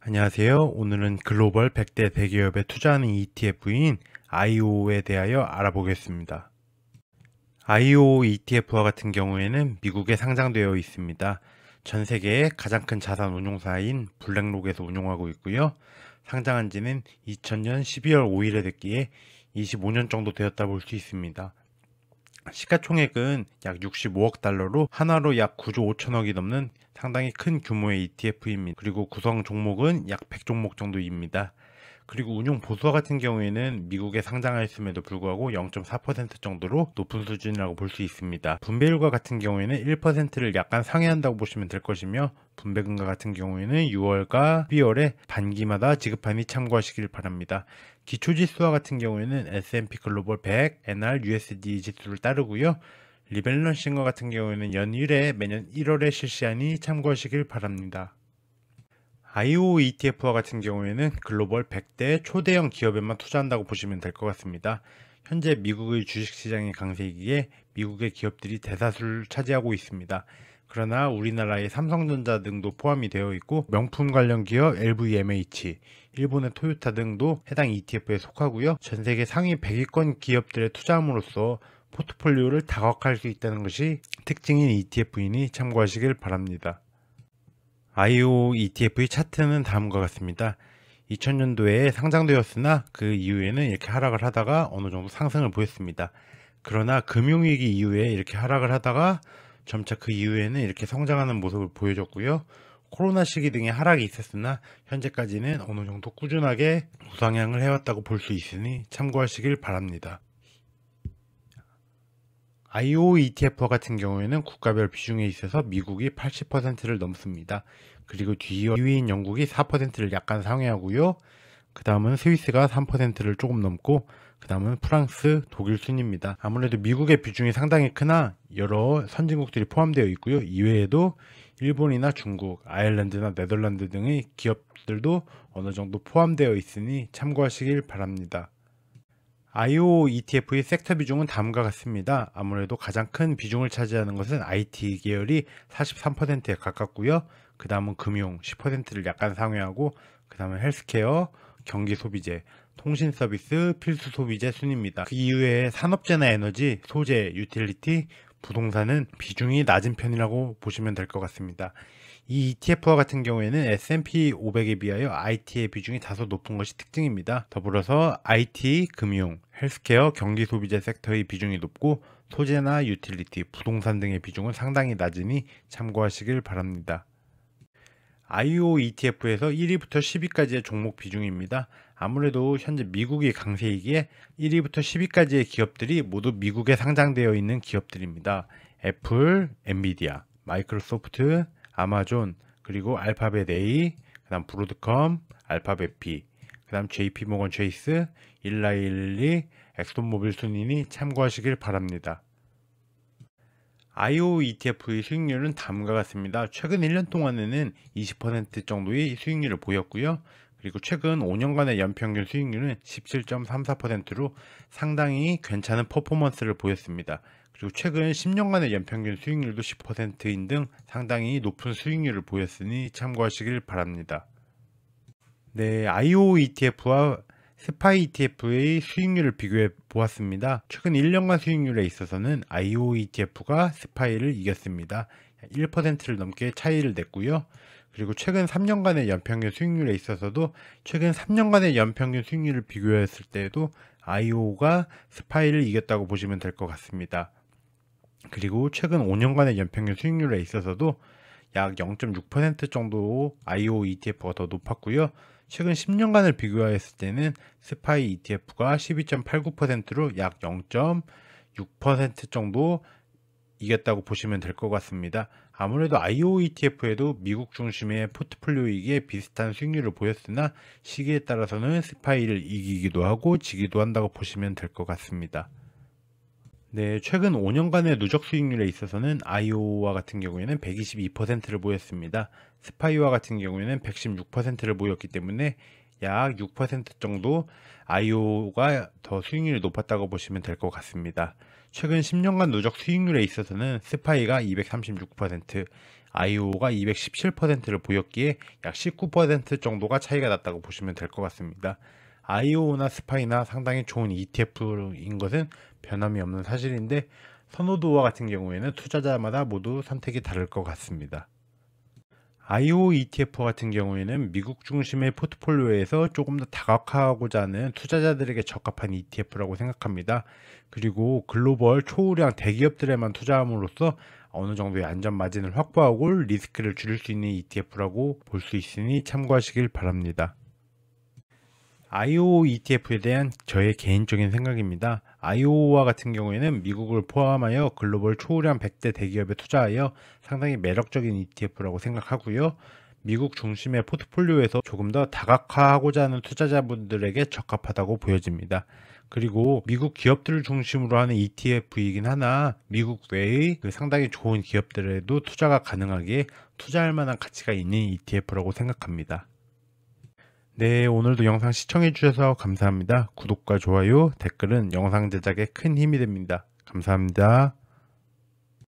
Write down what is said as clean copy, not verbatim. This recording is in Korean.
안녕하세요. 오늘은 글로벌 100대 대기업에 투자하는 ETF인 IO에 대하여 알아보겠습니다. IO ETF와 같은 경우에는 미국에 상장되어 있습니다. 전 세계의 가장 큰 자산 운용사인 블랙록에서 운용하고 있고요. 상장한 지는 2000년 12월 5일에 됐기에 25년 정도 되었다 볼 수 있습니다. 시가총액은 약 65억 달러로 하나로 약 9조 5천억이 넘는 상당히 큰 규모의 ETF입니다. 그리고 구성 종목은 약 100종목 정도입니다. 그리고 운용 보수와 같은 경우에는 미국에 상장하였음에도 불구하고 0.4% 정도로 높은 수준이라고 볼 수 있습니다. 분배율과 같은 경우에는 1%를 약간 상회한다고 보시면 될 것이며, 분배금과 같은 경우에는 6월과 12월에 반기마다 지급하니 참고하시길 바랍니다. 기초지수와 같은 경우에는 S&P 글로벌 100, NR, USD 지수를 따르고요. 리밸런싱과 같은 경우에는 연일에 매년 1월에 실시하니 참고하시길 바랍니다. IO ETF와 같은 경우에는 글로벌 100대 초대형 기업에만 투자한다고 보시면 될 것 같습니다. 현재 미국의 주식시장이 강세이기에 미국의 기업들이 대다수를 차지하고 있습니다. 그러나 우리나라의 삼성전자 등도 포함이 되어 있고, 명품 관련 기업 LVMH, 일본의 토요타 등도 해당 ETF에 속하고요. 전 세계 상위 100위권 기업들에 투자함으로써 포트폴리오를 다각화할 수 있다는 것이 특징인 ETF이니 참고하시길 바랍니다. IO ETF의 차트는 다음과 같습니다. 2000년도에 상장되었으나 그 이후에는 이렇게 하락을 하다가 어느 정도 상승을 보였습니다. 그러나 금융위기 이후에 이렇게 하락을 하다가 점차 그 이후에는 이렇게 성장하는 모습을 보여줬고요. 코로나 시기 등의 하락이 있었으나 현재까지는 어느 정도 꾸준하게 우상향을 해왔다고 볼 수 있으니 참고하시길 바랍니다. IO ETF와 같은 경우에는 국가별 비중에 있어서 미국이 80%를 넘습니다. 그리고 2위인 영국이 4%를 약간 상회하고요. 그 다음은 스위스가 3%를 조금 넘고, 그 다음은 프랑스, 독일 순입니다. 아무래도 미국의 비중이 상당히 크나 여러 선진국들이 포함되어 있고요. 이외에도 일본이나 중국, 아일랜드나 네덜란드 등의 기업들도 어느 정도 포함되어 있으니 참고하시길 바랍니다. IO ETF의 섹터 비중은 다음과 같습니다. 아무래도 가장 큰 비중을 차지하는 것은 IT 계열이 43%에 가깝고요. 그 다음은 금융 10%를 약간 상회하고, 그 다음은 헬스케어, 경기 소비재, 통신 서비스, 필수 소비재 순입니다. 그 이후에 산업재나 에너지, 소재, 유틸리티, 부동산은 비중이 낮은 편이라고 보시면 될 것 같습니다. 이 ETF와 같은 경우에는 S&P 500에 비하여 IT의 비중이 다소 높은 것이 특징입니다. 더불어서 IT, 금융, 헬스케어, 경기 소비재 섹터의 비중이 높고, 소재나 유틸리티, 부동산 등의 비중은 상당히 낮으니 참고하시길 바랍니다. IO ETF에서 1위부터 10위까지의 종목 비중입니다. 아무래도 현재 미국이 강세이기에 1위부터 10위까지의 기업들이 모두 미국에 상장되어 있는 기업들입니다. 애플, 엔비디아, 마이크로소프트, 아마존, 그리고 알파벳 A, 그 다음 브로드컴, 알파벳 B, 그 다음 JP모건 체이스, 일라일리, 엑손모빌 순이니 참고하시길 바랍니다. IO ETF의 수익률은 다음과 같습니다. 최근 1년 동안에는 20% 정도의 수익률을 보였고요. 그리고 최근 5년간의 연평균 수익률은 17.34%로 상당히 괜찮은 퍼포먼스를 보였습니다. 그리고 최근 10년간의 연평균 수익률도 10%인 등 상당히 높은 수익률을 보였으니 참고하시길 바랍니다. 네, IO ETF와 스파이 ETF의 수익률을 비교해 보았습니다. 최근 1년간 수익률에 있어서는 IO ETF가 스파이를 이겼습니다. 1%를 넘게 차이를 냈고요. 그리고 최근 3년간의 연평균 수익률에 있어서도 최근 3년간의 연평균 수익률을 비교했을 때에도 IO가 스파이를 이겼다고 보시면 될 것 같습니다. 그리고 최근 5년간의 연평균 수익률에 있어서도 약 0.6% 정도 IO ETF가 더 높았고요. 최근 10년간을 비교하였을 때는 스파이 ETF가 12.89%로 약 0.6% 정도 이겼다고 보시면 될 것 같습니다. 아무래도 IO ETF에도 미국 중심의 포트폴리오이기에 비슷한 수익률을 보였으나 시기에 따라서는 스파이를 이기기도 하고 지기도 한다고 보시면 될 것 같습니다. 네, 최근 5년간의 누적 수익률에 있어서는 IO와 같은 경우에는 122%를 보였습니다. 스파이와 같은 경우에는 116%를 보였기 때문에 약 6% 정도 IO가 더 수익률이 높았다고 보시면 될 것 같습니다. 최근 10년간 누적 수익률에 있어서는 스파이가 236%, IO가 217%를 보였기에 약 19% 정도가 차이가 났다고 보시면 될 것 같습니다. IO나 스파이나 상당히 좋은 ETF인 것은 변함이 없는 사실인데 선호도와 같은 경우에는 투자자마다 모두 선택이 다를 것 같습니다. IO ETF 같은 경우에는 미국 중심의 포트폴리오에서 조금 더 다각화하고자 하는 투자자들에게 적합한 ETF라고 생각합니다. 그리고 글로벌 초우량 대기업들에만 투자함으로써 어느 정도의 안전 마진을 확보하고 리스크를 줄일 수 있는 ETF라고 볼 수 있으니 참고하시길 바랍니다. IO ETF에 대한 저의 개인적인 생각입니다. IO와 같은 경우에는 미국을 포함하여 글로벌 초우량 100대 대기업에 투자하여 상당히 매력적인 ETF라고 생각하고요. 미국 중심의 포트폴리오에서 조금 더 다각화하고자 하는 투자자분들에게 적합하다고 보여집니다. 그리고 미국 기업들을 중심으로 하는 ETF이긴 하나 미국 외의 상당히 좋은 기업들에도 투자가 가능하기에 투자할 만한 가치가 있는 ETF라고 생각합니다. 네, 오늘도 영상 시청해주셔서 감사합니다. 구독과 좋아요, 댓글은 영상 제작에 큰 힘이 됩니다. 감사합니다.